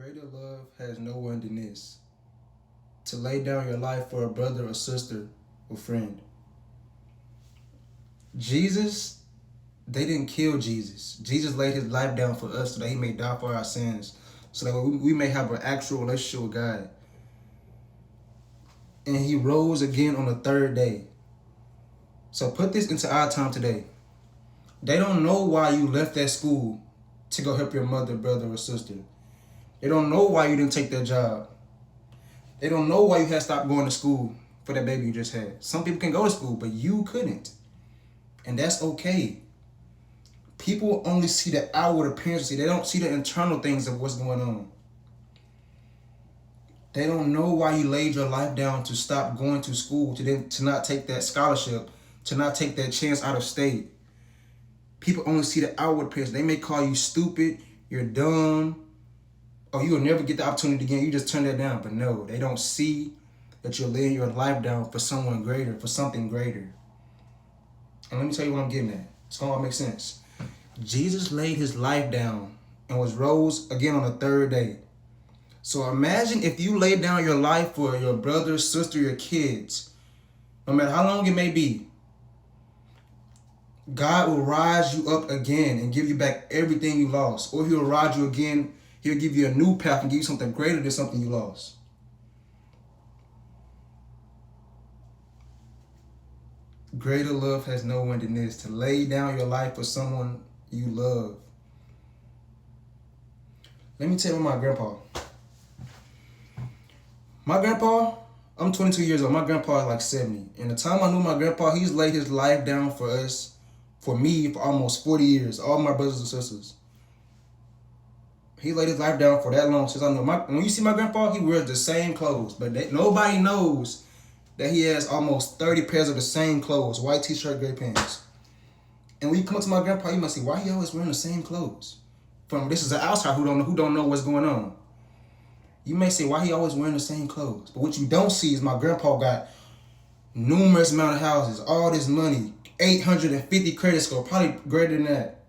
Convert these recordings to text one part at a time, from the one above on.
Greater love has no one than this, to lay down your life for a brother or sister or friend. Jesus, they didn't kill Jesus. Jesus laid his life down for us so that he may die for our sins, so that we may have an actual relationship with God. And he rose again on the third day. So put this into our time today. They don't know why you left that school to go help your mother, brother, or sister. They don't know why you didn't take that job. They don't know why you had stopped going to school for that baby you just had. Some people can go to school, but you couldn't. And that's okay. People only see the outward appearance. They don't see the internal things of what's going on. They don't know why you laid your life down to stop going to school, to not take that scholarship, to not take that chance out of state. People only see the outward appearance. They may call you stupid, you're dumb, or you will never get the opportunity again. You just turn that down. But no, they don't see that you're laying your life down for someone greater, for something greater. And let me tell you what I'm getting at. It's going to all make sense. Jesus laid his life down and was rose again on the third day. So imagine if you laid down your life for your brother, sister, your kids, no matter how long it may be, God will rise you up again and give you back everything you lost. Or he'll rise you again. He'll give you a new path and give you something greater than something you lost. Greater love has no one than this, to lay down your life for someone you love. Let me tell you about my grandpa. My grandpa, I'm 22 years old. My grandpa is like 70. And the time I knew my grandpa, he's laid his life down for us, for me, for almost 40 years. All my brothers and sisters. He laid his life down for that long since I know. When you see my grandpa, he wears the same clothes. But nobody knows that he has almost 30 pairs of the same clothes. White t-shirt, gray pants. And when you come up to my grandpa, you must say, why he always wearing the same clothes? This is an outsider who don't know what's going on. You may say, why he always wearing the same clothes? But what you don't see is my grandpa got numerous amount of houses, all this money, 850 credit score, probably greater than that.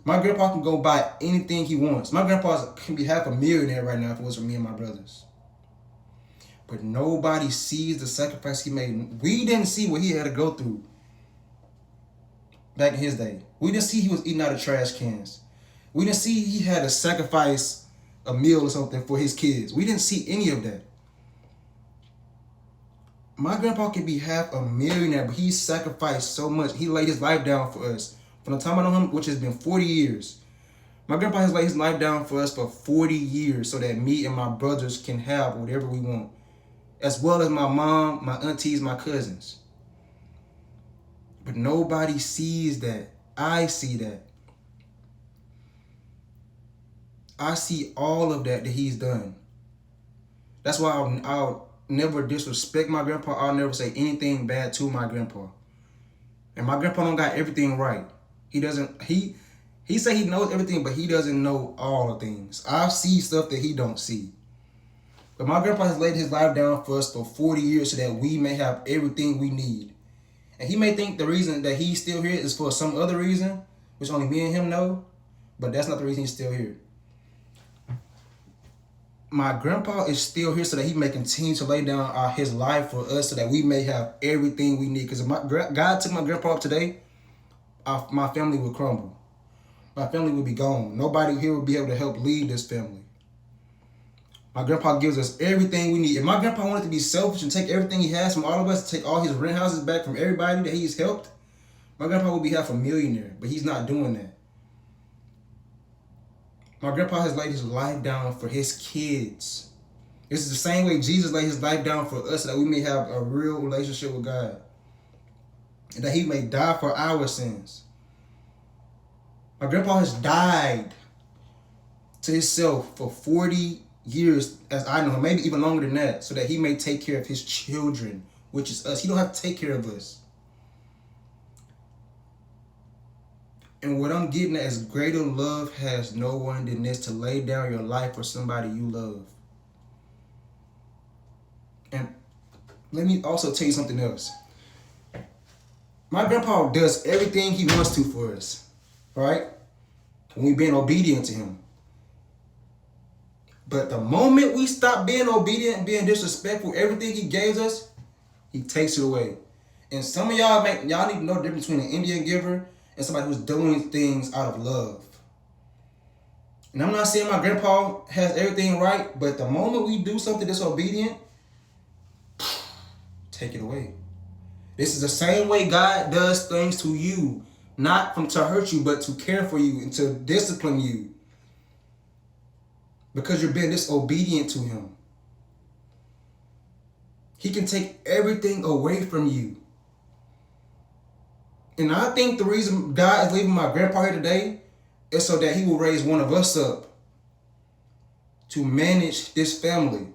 My grandpa can go buy anything he wants. My grandpa can be half a millionaire right now if it was for me and my brothers. But nobody sees the sacrifice he made. We didn't see what he had to go through back in his day. We didn't see he was eating out of trash cans. We didn't see he had to sacrifice a meal or something for his kids. We didn't see any of that. My grandpa could be half a millionaire, but he sacrificed so much. He laid his life down for us. From the time I know him, which has been 40 years, my grandpa has laid his life down for us for 40 years so that me and my brothers can have whatever we want, as well as my mom, my aunties, my cousins. But nobody sees that. I see that. I see all of that he's done. That's why I'll never disrespect my grandpa. I'll never say anything bad to my grandpa. And my grandpa don't got everything right. He say he knows everything, but he doesn't know all the things. I see stuff that he don't see. But my grandpa has laid his life down for us for 40 years so that we may have everything we need. And he may think the reason that he's still here is for some other reason, which only me and him know, but that's not the reason he's still here. My grandpa is still here so that he may continue to lay down his life for us so that we may have everything we need. Because if God took my grandpa up today, my family would crumble. My family would be gone. Nobody here would be able to help lead this family. My grandpa gives us everything we need. If my grandpa wanted to be selfish and take everything he has from all of us, take all his rent houses back from everybody that he's helped, my grandpa would be half a millionaire. But he's not doing that. My grandpa has laid his life down for his kids. This is the same way Jesus laid his life down for us so that we may have a real relationship with God. And that he may die for our sins. My grandpa has died to himself for 40 years, as I know him, maybe even longer than that, so that he may take care of his children, which is us. He don't have to take care of us. And what I'm getting at is greater love has no one than this, to lay down your life for somebody you love. And let me also tell you something else. My grandpa does everything he wants to for us, right? When we're being obedient to him. But the moment we stop being obedient, being disrespectful, everything he gave us, he takes it away. And some of y'all need to know the difference between an Indian giver and somebody who's doing things out of love. And I'm not saying my grandpa has everything right, but the moment we do something disobedient, take it away. This is the same way God does things to you, not to hurt you, but to care for you and to discipline you. Because you're being disobedient to him. He can take everything away from you. And I think the reason God is leaving my grandpa here today is so that he will raise one of us up to manage this family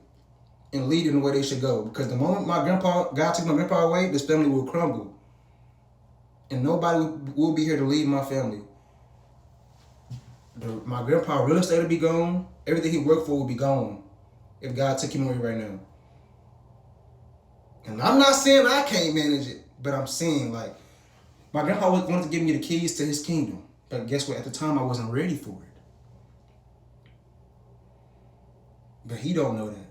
and lead in the way they should go. Because the moment God took my grandpa away, this family will crumble. And nobody will be here to lead my family. My grandpa real estate will be gone. Everything he worked for will be gone if God took him away right now. And I'm not saying I can't manage it, but I'm saying like my grandpa wanted to give me the keys to his kingdom. But guess what? At the time, I wasn't ready for it. But he don't know that.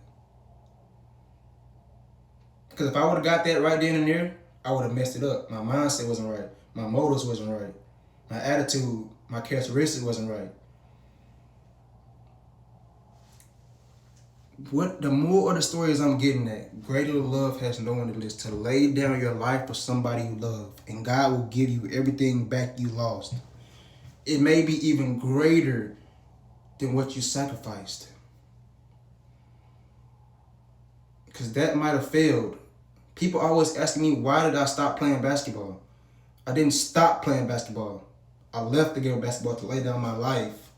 Because if I would have got that right then and there, I would have messed it up. My mindset wasn't right. My motives wasn't right. My attitude, my characteristics wasn't right. What the more of the stories I'm getting at, greater love has no one than this, to lay down your life for somebody you love, and God will give you everything back you lost. It may be even greater than what you sacrificed. Because that might have failed. People always asking me, why did I stop playing basketball? I didn't stop playing basketball. I left the game of basketball to lay down my life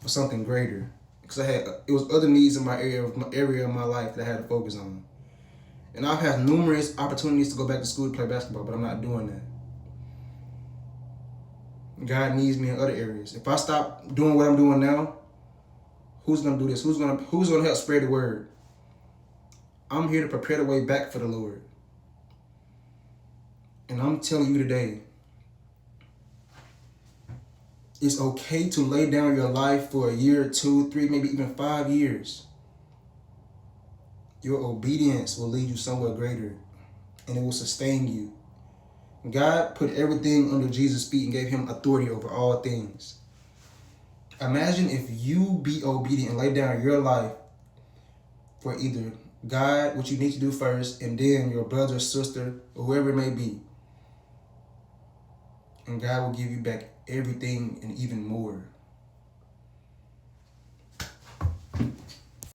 for something greater. Because it was other needs in my area of my life that I had to focus on. And I've had numerous opportunities to go back to school to play basketball, but I'm not doing that. God needs me in other areas. If I stop doing what I'm doing now, who's gonna do this? Who's gonna help spread the word? I'm here to prepare the way back for the Lord. And I'm telling you today, it's okay to lay down your life for a year, 2, 3, maybe even 5 years. Your obedience will lead you somewhere greater, and it will sustain you. God put everything under Jesus' feet and gave him authority over all things. Imagine if you be obedient and lay down your life for either God, what you need to do first, and then your brother, sister, or whoever it may be. And God will give you back everything and even more.